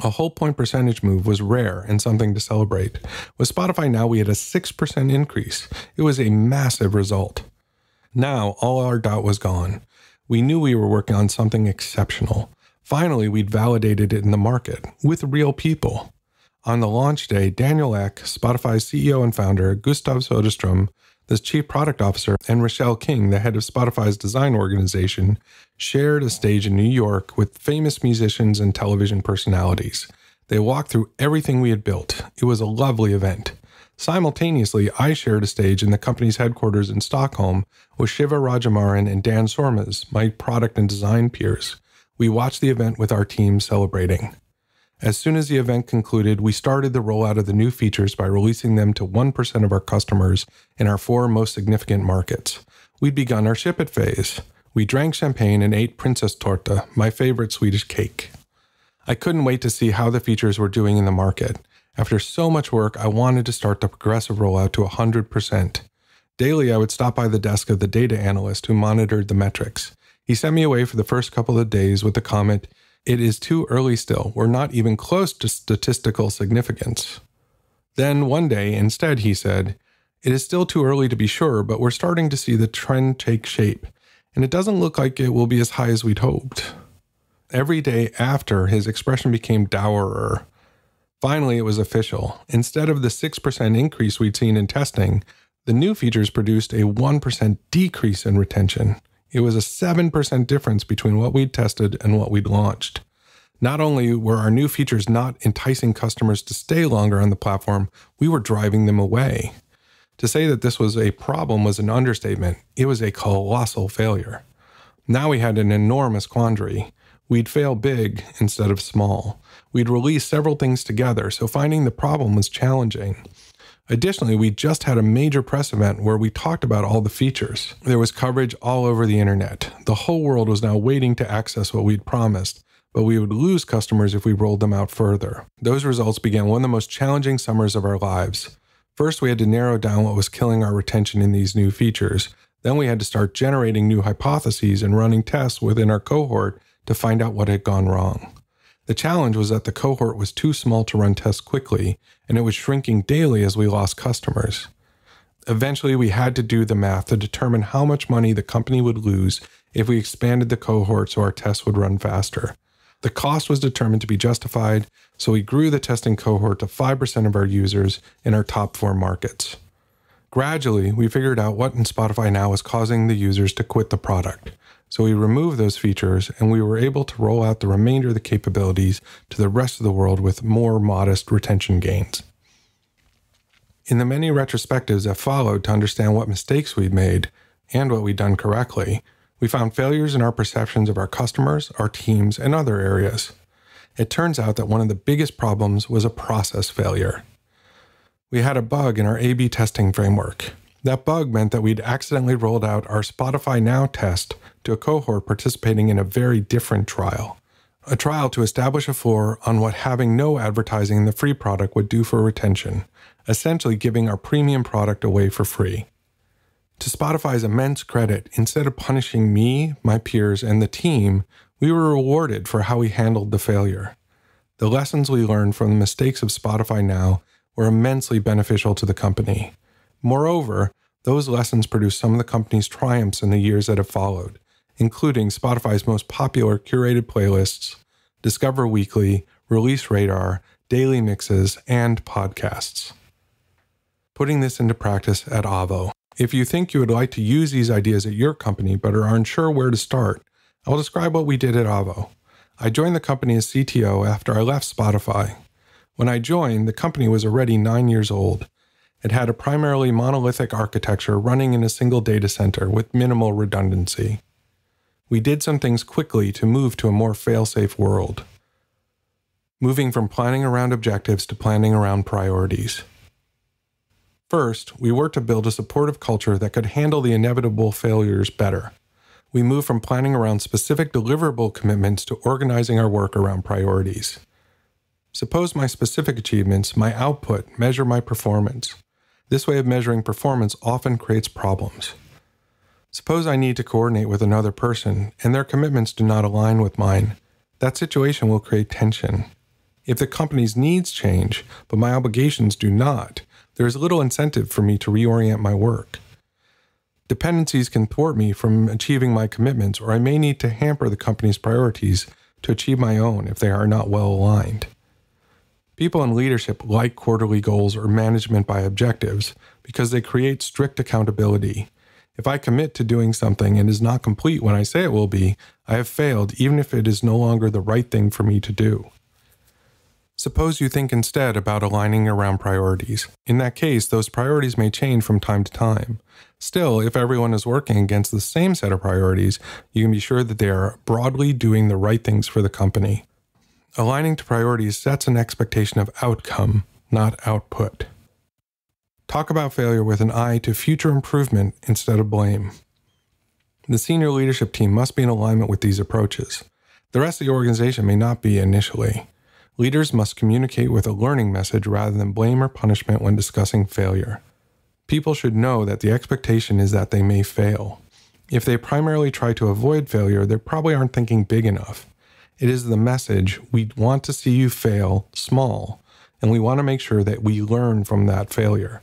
A whole point percentage move was rare and something to celebrate. With Spotify Now, we had a 6% increase. It was a massive result. Now, all our doubt was gone. We knew we were working on something exceptional. Finally, we'd validated it in the market with real people. On the launch day, Daniel Ek, Spotify's CEO and founder, Gustav Soderstrom, the chief product officer, and Rochelle King, the head of Spotify's design organization, shared a stage in New York with famous musicians and television personalities. They walked through everything we had built. It was a lovely event. Simultaneously, I shared a stage in the company's headquarters in Stockholm with Shiva Rajamaran and Dan Sormas, my product and design peers. We watched the event with our team celebrating. As soon as the event concluded, we started the rollout of the new features by releasing them to 1% of our customers in our 4 most significant markets. We'd begun our ship it phase. We drank champagne and ate Princess Torta, my favorite Swedish cake. I couldn't wait to see how the features were doing in the market. After so much work, I wanted to start the progressive rollout to 100%. Daily, I would stop by the desk of the data analyst who monitored the metrics. He sent me away for the first couple of days with the comment, "It is too early still. We're not even close to statistical significance." Then one day, instead, he said, "It is still too early to be sure, but we're starting to see the trend take shape, and it doesn't look like it will be as high as we'd hoped." Every day after, his expression became dourer. Finally, it was official. Instead of the 6% increase we'd seen in testing, the new features produced a 1% decrease in retention. It was a 7% difference between what we'd tested and what we'd launched. Not only were our new features not enticing customers to stay longer on the platform, we were driving them away. To say that this was a problem was an understatement. It was a colossal failure. Now we had an enormous quandary. We'd fail big instead of small. We'd release several things together, so finding the problem was challenging. Additionally, we just had a major press event where we talked about all the features. There was coverage all over the internet. The whole world was now waiting to access what we'd promised, but we would lose customers if we rolled them out further. Those results began one of the most challenging summers of our lives. First, we had to narrow down what was killing our retention in these new features. Then we had to start generating new hypotheses and running tests within our cohort to find out what had gone wrong. The challenge was that the cohort was too small to run tests quickly, and it was shrinking daily as we lost customers. Eventually, we had to do the math to determine how much money the company would lose if we expanded the cohort so our tests would run faster. The cost was determined to be justified, so we grew the testing cohort to 5% of our users in our top 4 markets. Gradually, we figured out what in Spotify Now was causing the users to quit the product. So we removed those features, and we were able to roll out the remainder of the capabilities to the rest of the world with more modest retention gains. In the many retrospectives that followed to understand what mistakes we'd made and what we'd done correctly, we found failures in our perceptions of our customers, our teams, and other areas. It turns out that one of the biggest problems was a process failure. We had a bug in our A/B testing framework. That bug meant that we'd accidentally rolled out our Spotify Now test to a cohort participating in a very different trial. A trial to establish a floor on what having no advertising in the free product would do for retention, essentially giving our premium product away for free. To Spotify's immense credit, instead of punishing me, my peers, and the team, we were rewarded for how we handled the failure. The lessons we learned from the mistakes of Spotify Now were immensely beneficial to the company. Moreover, those lessons produced some of the company's triumphs in the years that have followed, including Spotify's most popular curated playlists, Discover Weekly, Release Radar, daily mixes, and podcasts. Putting this into practice at Avo. If you think you would like to use these ideas at your company but are unsure where to start, I'll describe what we did at Avo. I joined the company as CTO after I left Spotify. When I joined, the company was already 9 years old. It had a primarily monolithic architecture running in a single data center with minimal redundancy. We did some things quickly to move to a more fail-safe world, moving from planning around objectives to planning around priorities. First, we worked to build a supportive culture that could handle the inevitable failures better. We moved from planning around specific deliverable commitments to organizing our work around priorities. Suppose my specific achievements, my output, measure my performance. This way of measuring performance often creates problems. Suppose I need to coordinate with another person and their commitments do not align with mine. That situation will create tension. If the company's needs change, but my obligations do not, there is little incentive for me to reorient my work. Dependencies can thwart me from achieving my commitments, or I may need to hamper the company's priorities to achieve my own if they are not well aligned. People in leadership like quarterly goals or management by objectives because they create strict accountability. If I commit to doing something and is not complete when I say it will be, I have failed even if it is no longer the right thing for me to do. Suppose you think instead about aligning around priorities. In that case, those priorities may change from time to time. Still, if everyone is working against the same set of priorities, you can be sure that they are broadly doing the right things for the company. Aligning to priorities sets an expectation of outcome, not output. Talk about failure with an eye to future improvement instead of blame. The senior leadership team must be in alignment with these approaches. The rest of the organization may not be initially. Leaders must communicate with a learning message rather than blame or punishment when discussing failure. People should know that the expectation is that they may fail. If they primarily try to avoid failure, they probably aren't thinking big enough. It is the message, we want to see you fail small, and we want to make sure that we learn from that failure.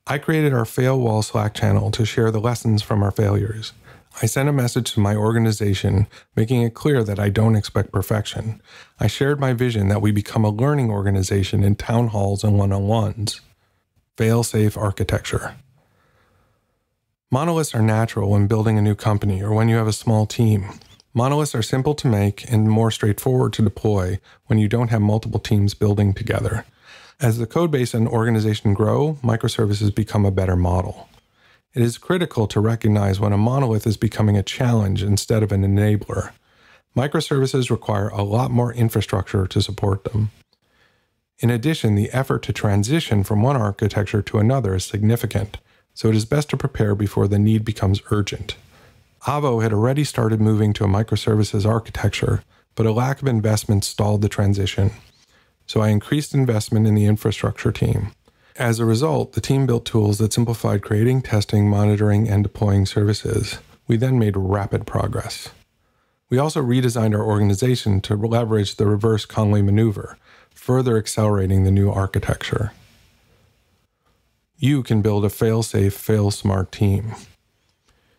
I created our Fail Wall Slack channel to share the lessons from our failures. I sent a message to my organization, making it clear that I don't expect perfection. I shared my vision that we become a learning organization in town halls and one-on-ones. Fail-safe architecture. Monoliths are natural when building a new company or when you have a small team. Monoliths are simple to make and more straightforward to deploy when you don't have multiple teams building together. As the codebase and organization grow, microservices become a better model. It is critical to recognize when a monolith is becoming a challenge instead of an enabler. Microservices require a lot more infrastructure to support them. In addition, the effort to transition from one architecture to another is significant, so it is best to prepare before the need becomes urgent. Avo had already started moving to a microservices architecture, but a lack of investment stalled the transition. So I increased investment in the infrastructure team. As a result, the team built tools that simplified creating, testing, monitoring, and deploying services. We then made rapid progress. We also redesigned our organization to leverage the reverse Conley maneuver, further accelerating the new architecture. You can build a fail-safe, fail-smart team.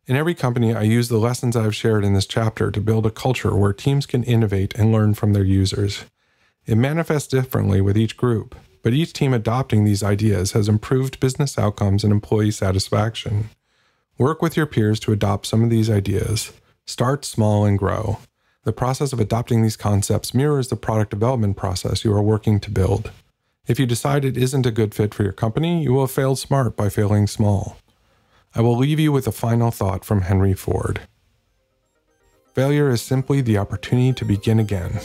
In every company, I use the lessons I've shared in this chapter to build a culture where teams can innovate and learn from their users. It manifests differently with each group, but each team adopting these ideas has improved business outcomes and employee satisfaction. Work with your peers to adopt some of these ideas. Start small and grow. The process of adopting these concepts mirrors the product development process you are working to build. If you decide it isn't a good fit for your company, you will have failed smart by failing small. I will leave you with a final thought from Henry Ford. Failure is simply the opportunity to begin again,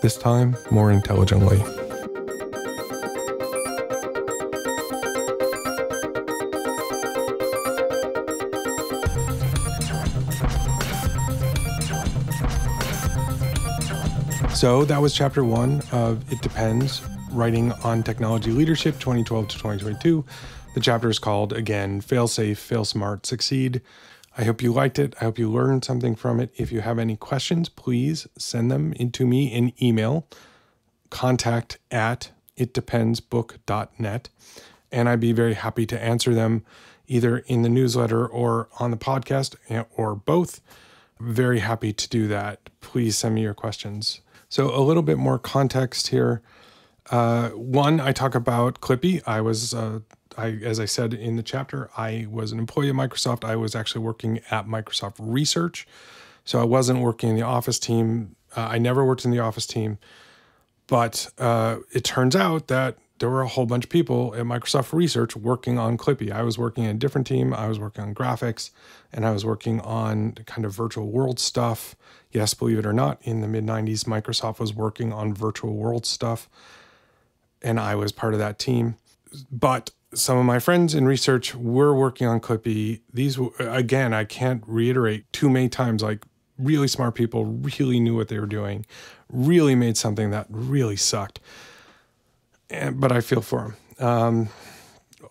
this time more intelligently. So that was chapter 1 of It Depends, Writing on Technology Leadership 2012 to 2022. The chapter is called, again, Fail Safe, Fail Smart, Succeed. I hope you liked it. I hope you learned something from it. If you have any questions, please send them into me in email, contact@itdependsbook.net, and I'd be very happy to answer them either in the newsletter or on the podcast or both. Very happy to do that. Please send me your questions. So a little bit more context here. One, I talk about Clippy. I was as I said in the chapter, I was an employee at Microsoft. I was actually working at Microsoft Research. So I wasn't working in the office team. I never worked in the office team. But it turns out that there were a whole bunch of people at Microsoft Research working on Clippy. I was working in a different team. I was working on graphics, and I was working on kind of virtual world stuff. Yes, believe it or not, in the mid-90s, Microsoft was working on virtual world stuff, and I was part of that team. But some of my friends in research were working on Clippy. These, again, I can't reiterate too many times, like really smart people, really knew what they were doing, really made something that really sucked. But I feel for them.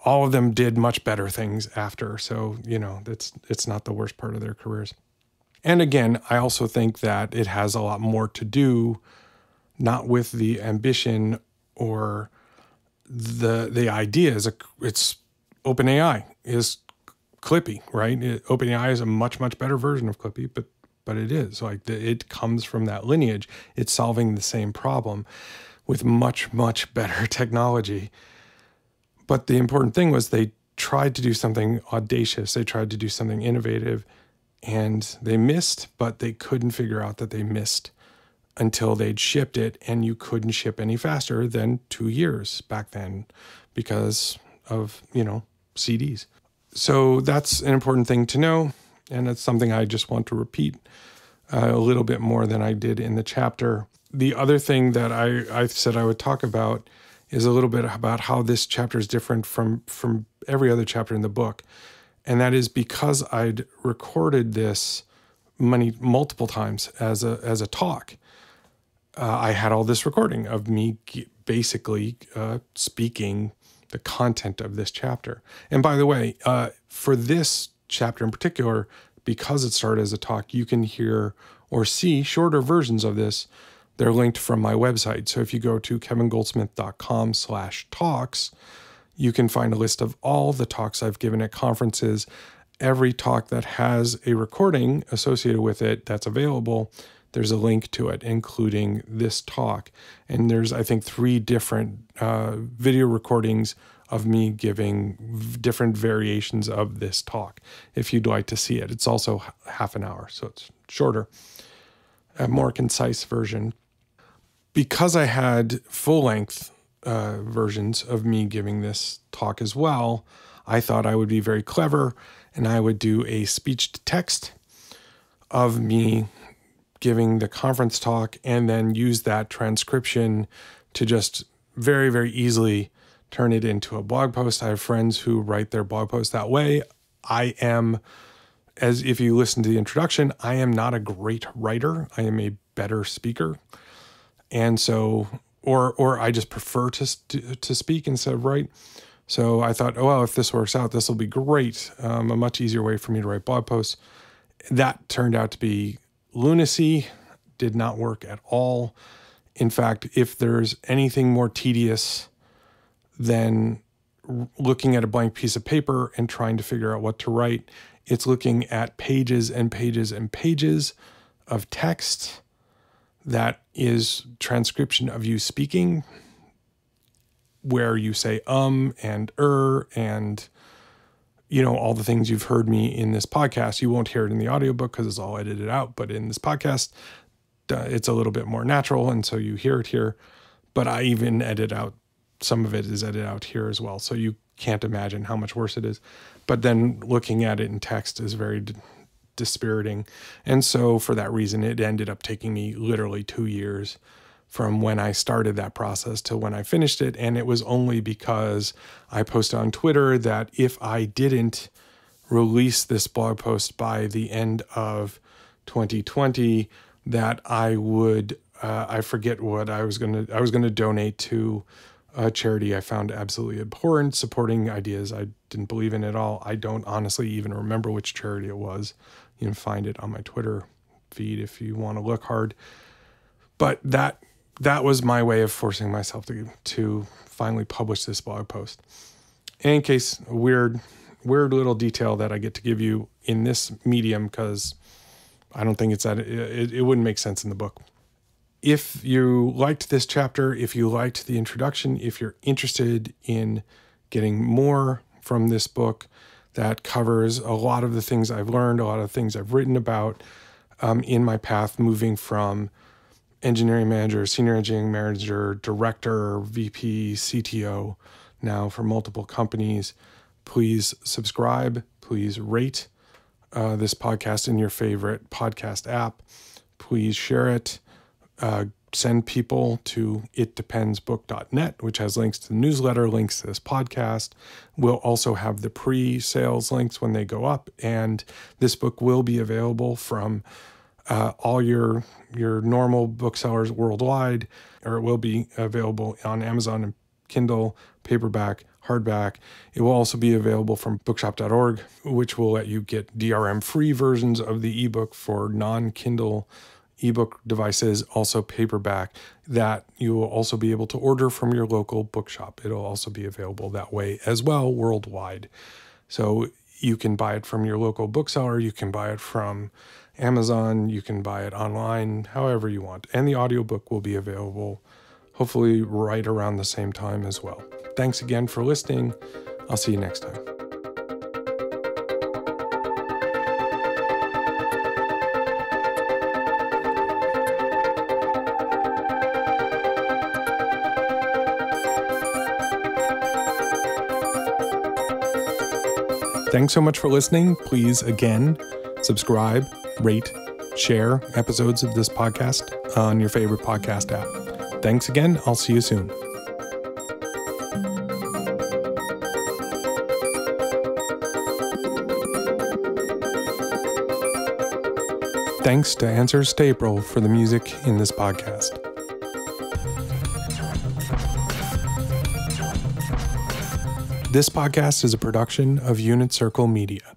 All of them did much better things after. So, it's not the worst part of their careers. And again, I also think that it has a lot more to do, not with the ambition or the ideas. It's OpenAI is Clippy, right? OpenAI is a much, much better version of Clippy, but it is like it comes from that lineage. It's solving the same problem with much, much better technology. But the important thing was they tried to do something audacious. They tried to do something innovative, and they missed, but they couldn't figure out that they missed until they'd shipped it, and you couldn't ship any faster than 2 years back then because of, CDs. So that's an important thing to know, and it's something I just want to repeat a little bit more than I did in the chapter. The other thing that I said I would talk about is a little bit about how this chapter is different from every other chapter in the book. And that is because I'd recorded this multiple times as a talk. I had all this recording of me basically speaking the content of this chapter. And by the way, for this chapter in particular, because it started as a talk, you can hear or see shorter versions of this. They're linked from my website. So if you go to kevingoldsmith.com/talks, you can find a list of all the talks I've given at conferences. Every talk that has a recording associated with it that's available, there's a link to it, including this talk. And there's, I think, 3 different video recordings of me giving different variations of this talk, if you'd like to see it. It's also half an hour, so it's shorter, a more concise version. Because I had full-length versions of me giving this talk as well, I thought I would be very clever, and I would do a speech-to-text of me giving the conference talk and then use that transcription to just very, very easily turn it into a blog post. I have friends who write their blog posts that way. I am, as if you listen to the introduction, I am not a great writer. I am a better speaker. And so, or I just prefer to speak instead of write. So I thought, oh, well, if this works out, this will be great. A much easier way for me to write blog posts. That turned out to be lunacy, did not work at all. In fact, if there's anything more tedious than looking at a blank piece of paper and trying to figure out what to write, it's looking at pages and pages and pages of text that is transcription of you speaking, where you say and and all the things you've heard me in this podcast. You won't hear it in the audiobook because it's all edited out, but in this podcast, it's a little bit more natural, and so you hear it here. But I even edit out, some of it is edited out here as well, so you can't imagine how much worse it is. But then looking at it in text is very dispiriting. And so for that reason, it ended up taking me literally 2 years from when I started that process to when I finished it. And it was only because I posted on Twitter that if I didn't release this blog post by the end of 2020, that I would, I forget what I was going to donate to a charity I found absolutely abhorrent, supporting ideas I didn't believe in at all. I don't honestly even remember which charity it was. You can find it on my Twitter feed if you want to look hard. But that was my way of forcing myself to finally publish this blog post. In case, a weird little detail that I get to give you in this medium, because I don't think it wouldn't make sense in the book. If you liked this chapter, if you liked the introduction, if you're interested in getting more from this book that covers a lot of the things I've learned, a lot of things I've written about in my path moving from engineering manager, senior engineering manager, director, VP, CTO, now for multiple companies. Please subscribe. Please rate this podcast in your favorite podcast app. Please share it. Send people to itdependsbook.net, which has links to the newsletter, links to this podcast. We'll also have the pre-sales links when they go up, and this book will be available from all your normal booksellers worldwide, or it will be available on Amazon and Kindle, paperback, hardback. It will also be available from bookshop.org, which will let you get DRM-free versions of the ebook for non-Kindle ebook devices, also paperback, that you will also be able to order from your local bookshop. It'll also be available that way as well worldwide. So you can buy it from your local bookseller, you can buy it from Amazon, you can buy it online, however you want. And the audiobook will be available hopefully right around the same time as well. Thanks again for listening. I'll see you next time. Thanks so much for listening. Please, again, subscribe, rate, share episodes of this podcast on your favorite podcast app. Thanks again. I'll see you soon. Thanks to Answers to April for the music in this podcast. This podcast is a production of Unit Circle Media.